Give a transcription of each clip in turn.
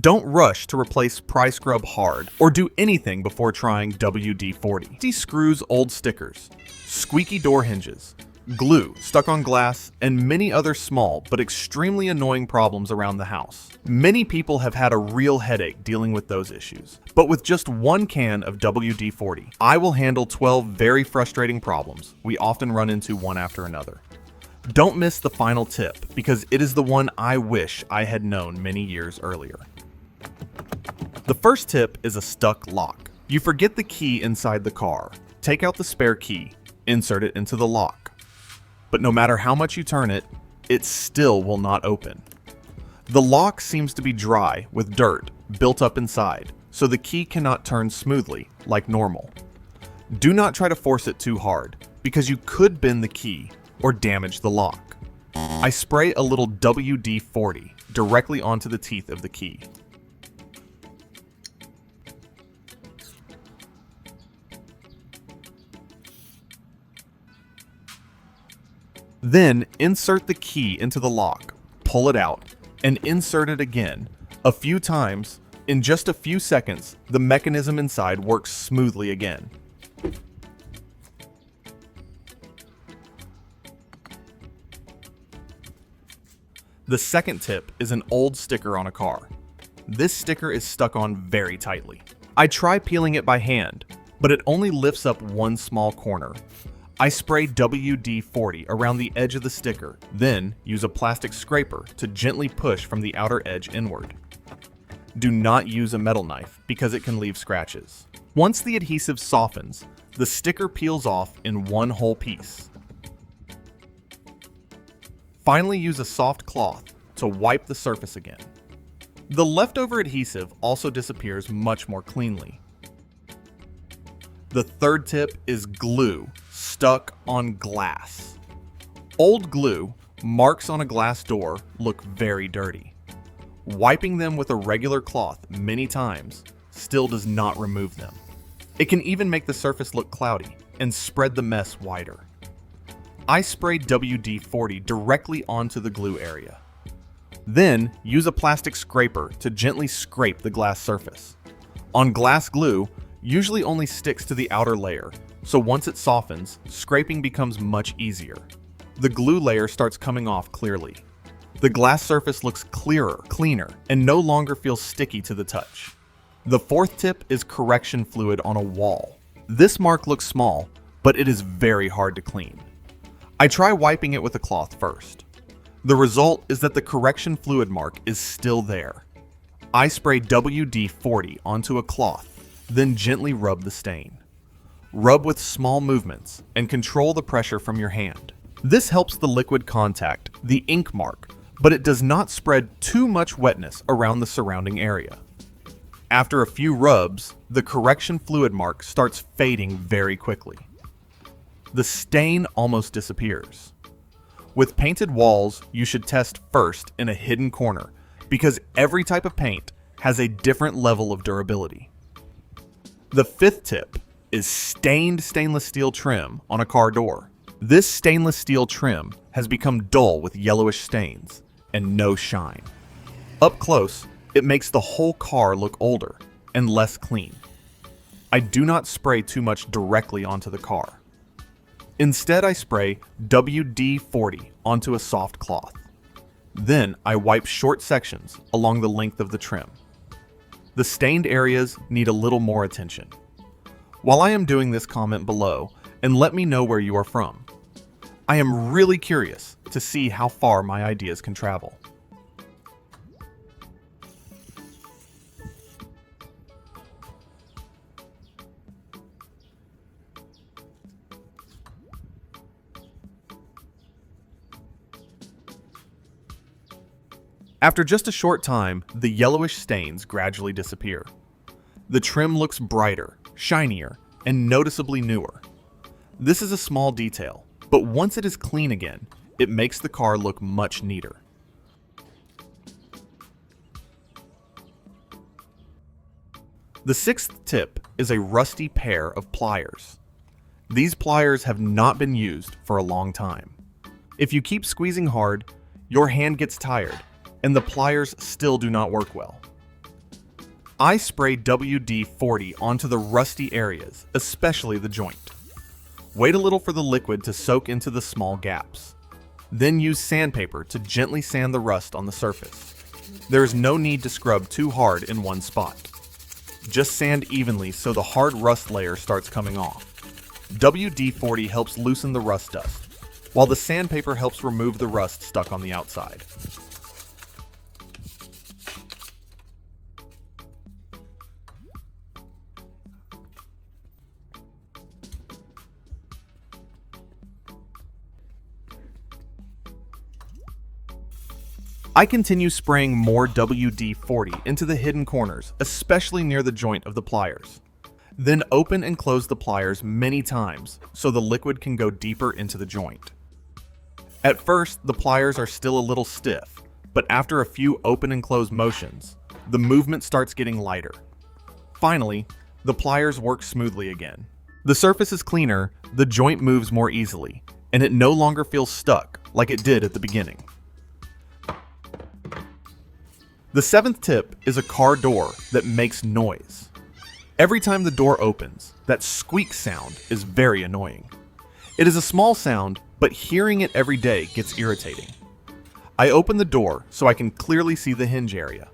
Don't rush to replace Pry Scrub Hard or do anything before trying WD-40. De-screws old stickers, squeaky door hinges, glue stuck on glass, and many other small but extremely annoying problems around the house. Many people have had a real headache dealing with those issues, but with just one can of WD-40, I will handle 12 very frustrating problems we often run into one after another. Don't miss the final tip, because it is the one I wish I had known many years earlier. The first tip is a stuck lock. You forget the key inside the car. Take out the spare key, insert it into the lock. But no matter how much you turn it, it still will not open. The lock seems to be dry with dirt built up inside, so the key cannot turn smoothly like normal. Do not try to force it too hard, because you could bend the key or damage the lock. I spray a little WD-40 directly onto the teeth of the key. Then insert the key into the lock, pull it out, and insert it again. A few times, in just a few seconds, the mechanism inside works smoothly again. The second tip is an old sticker on a car. This sticker is stuck on very tightly. I try peeling it by hand, but it only lifts up one small corner. I spray WD-40 around the edge of the sticker, then use a plastic scraper to gently push from the outer edge inward. Do not use a metal knife because it can leave scratches. Once the adhesive softens, the sticker peels off in one whole piece. Finally, use a soft cloth to wipe the surface again. The leftover adhesive also disappears much more cleanly. The third tip is glue stuck on glass. Old glue marks on a glass door look very dirty. Wiping them with a regular cloth many times still does not remove them. It can even make the surface look cloudy and spread the mess wider. I spray WD-40 directly onto the glue area. Then use a plastic scraper to gently scrape the glass surface. On glass glue, usually only sticks to the outer layer, so once it softens, scraping becomes much easier. The glue layer starts coming off clearly. The glass surface looks clearer, cleaner, and no longer feels sticky to the touch. The fourth tip is correction fluid on a wall. This mark looks small, but it is very hard to clean. I try wiping it with a cloth first. The result is that the correction fluid mark is still there. I spray WD-40 onto a cloth, then gently rub the stain. Rub with small movements and control the pressure from your hand. This helps the liquid contact the ink mark, but it does not spread too much wetness around the surrounding area. After a few rubs, the correction fluid mark starts fading very quickly. The stain almost disappears. With painted walls, you should test first in a hidden corner because every type of paint has a different level of durability. The fifth tip is stained stainless steel trim on a car door. This stainless steel trim has become dull with yellowish stains and no shine. Up close, it makes the whole car look older and less clean. I do not spray too much directly onto the car. Instead, I spray WD-40 onto a soft cloth. Then I wipe short sections along the length of the trim. The stained areas need a little more attention. While I am doing this, comment below and let me know where you are from. I am really curious to see how far my ideas can travel. After just a short time, the yellowish stains gradually disappear. The trim looks brighter, shinier, and noticeably newer. This is a small detail, but once it is clean again, it makes the car look much neater. The sixth tip is a rusty pair of pliers. These pliers have not been used for a long time. If you keep squeezing hard, your hand gets tired, and the pliers still do not work well. I spray WD-40 onto the rusty areas, especially the joint. Wait a little for the liquid to soak into the small gaps. Then use sandpaper to gently sand the rust on the surface. There is no need to scrub too hard in one spot. Just sand evenly so the hard rust layer starts coming off. WD-40 helps loosen the rust dust, while the sandpaper helps remove the rust stuck on the outside. I continue spraying more WD-40 into the hidden corners, especially near the joint of the pliers. Then open and close the pliers many times so the liquid can go deeper into the joint. At first, the pliers are still a little stiff, but after a few open and close motions, the movement starts getting lighter. Finally, the pliers work smoothly again. The surface is cleaner, the joint moves more easily, and it no longer feels stuck like it did at the beginning. The seventh tip is a car door that makes noise. Every time the door opens, that squeak sound is very annoying. It is a small sound, but hearing it every day gets irritating. I open the door so I can clearly see the hinge area.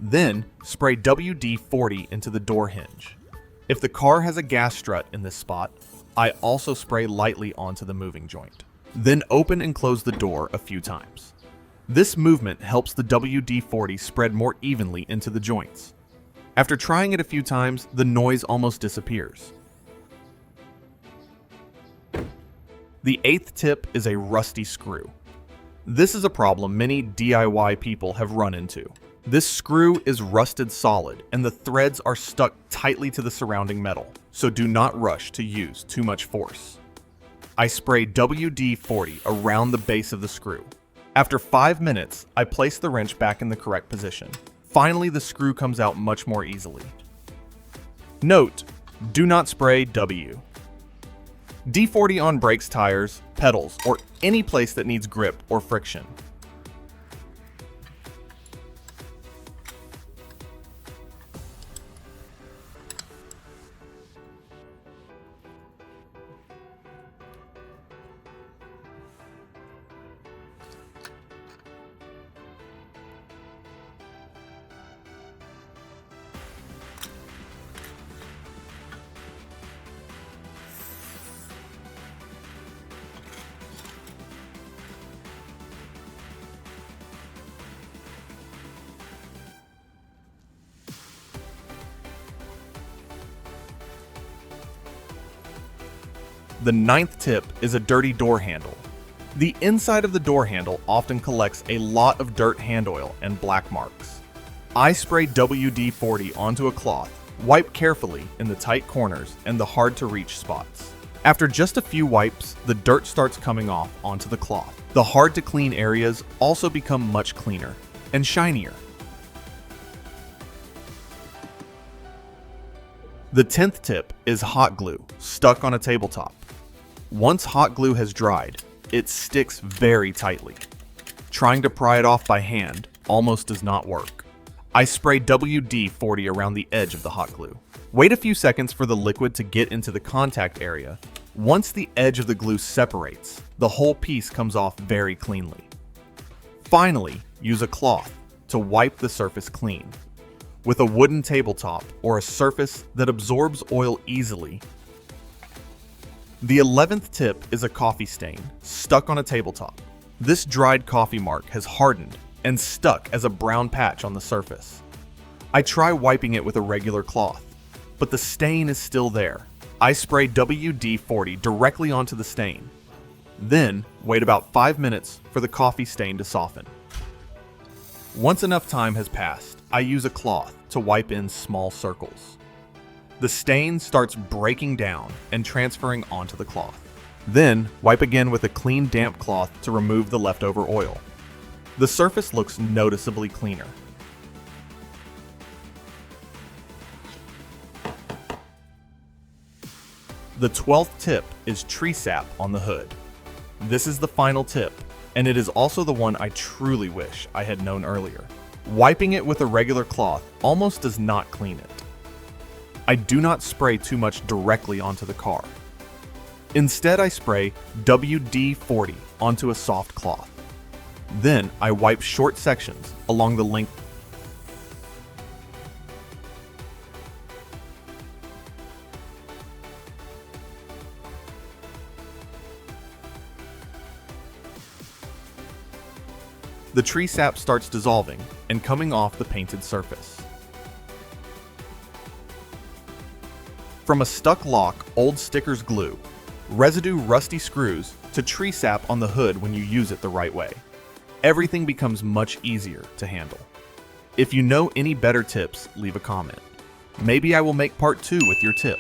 Then spray WD-40 into the door hinge. If the car has a gas strut in this spot, I also spray lightly onto the moving joint. Then open and close the door a few times. This movement helps the WD-40 spread more evenly into the joints. After trying it a few times, the noise almost disappears. The eighth tip is a rusty screw. This is a problem many DIY people have run into. This screw is rusted solid and the threads are stuck tightly to the surrounding metal, so do not rush to use too much force. I spray WD-40 around the base of the screw. After 5 minutes, I place the wrench back in the correct position. Finally, the screw comes out much more easily. Note: do not spray WD-40 on brakes, tires, pedals, or any place that needs grip or friction. The ninth tip is a dirty door handle. The inside of the door handle often collects a lot of dirt hand oil and black marks. I spray WD-40 onto a cloth, wipe carefully in the tight corners and the hard to reach spots. After just a few wipes, the dirt starts coming off onto the cloth. The hard to clean areas also become much cleaner and shinier. The 10th tip is hot glue stuck on a tabletop. Once hot glue has dried, it sticks very tightly. Trying to pry it off by hand almost does not work. I spray WD-40 around the edge of the hot glue. Wait a few seconds for the liquid to get into the contact area. Once the edge of the glue separates, the whole piece comes off very cleanly. Finally, use a cloth to wipe the surface clean. With a wooden tabletop or a surface that absorbs oil easily. The 11th tip is a coffee stain stuck on a tabletop. This dried coffee mark has hardened and stuck as a brown patch on the surface. I try wiping it with a regular cloth, but the stain is still there. I spray WD-40 directly onto the stain. Then wait about 5 minutes for the coffee stain to soften. Once enough time has passed, I use a cloth to wipe in small circles. The stain starts breaking down and transferring onto the cloth. Then wipe again with a clean damp cloth to remove the leftover oil. The surface looks noticeably cleaner. The 12th tip is tree sap on the hood. This is the final tip, and it is also the one I truly wish I had known earlier. Wiping it with a regular cloth almost does not clean it. I do not spray too much directly onto the car. Instead, I spray WD-40 onto a soft cloth. Then I wipe short sections along the length. The tree sap starts dissolving and coming off the painted surface. From a stuck lock, old stickers glue, residue rusty screws, to tree sap on the hood when you use it the right way, everything becomes much easier to handle. If you know any better tips, leave a comment. Maybe I will make part 2 with your tip.